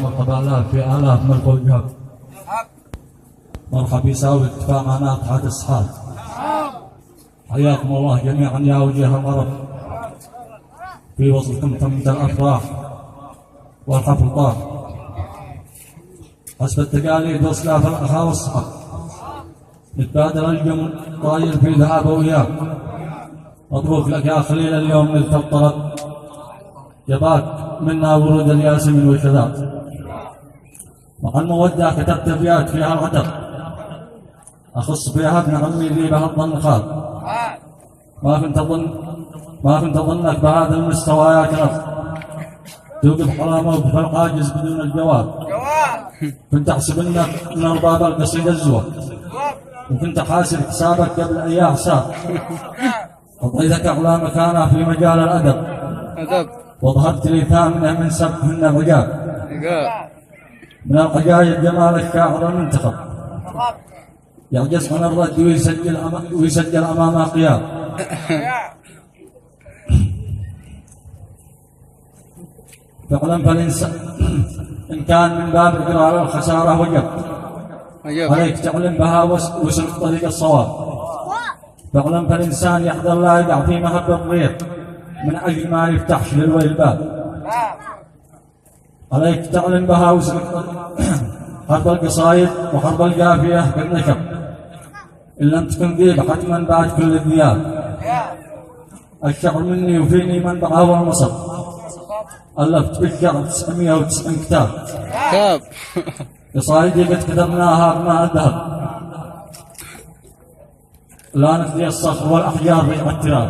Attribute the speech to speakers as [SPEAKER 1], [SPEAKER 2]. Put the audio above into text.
[SPEAKER 1] مرحبا آلاف في آلاف من الفوجات. مرحبا يساوي اتفاق معنا اتحاد الصحاب. حياكم الله جميعا يا وجيه الغرب في وسطكم تمت الافراح والحفلات حسب التقاليد واسلاف الاخاء والصحاب. نتبادل الجمل طاير في ذهاب وياك. مبروك لك يا خليل اليوم نلت الطلب. جباك منا ورود الياسمين والشذاذ. مع المودة كتبت ابيات فيها العتب اخص فيها ابن عمي ذي بها الظن خال. ما كنت اظنك بهذا المستوى يا كرف توقف حرامه وقف العاجز بدون الجواب. كنت احسب انك من ارباب القصيده الزور وكنت حاسب حسابك قبل اي حساب. اعطيتك اعلى مكانه في مجال الادب وظهرت لي ثامنه من سبهن الرجال. من العجائب جمال الشاعر المنتخب يعجز عن الرد ويسجل امام قيام. فاعلم فالإنسان إن كان من باب إقرار الخسارة وجب عليك تعلم بها وسلك طريق الصواب. فاعلم فالإنسان يحذر لا يقع في مهب الطريق من أجل ما يفتحش للويل باب. عليك تعلم بها وسلك حرب القصايد وحرب القافية قد نشب. إن لم تكن ذيب حتما بعد كل الذياب. الشعر مني وفيني منبعه والمصب. ألفت بالشعر 990 كتاب. قصايدي قد كتبناها بماء الذهب. لا نخلي الصخر والأحجار بيع التراب.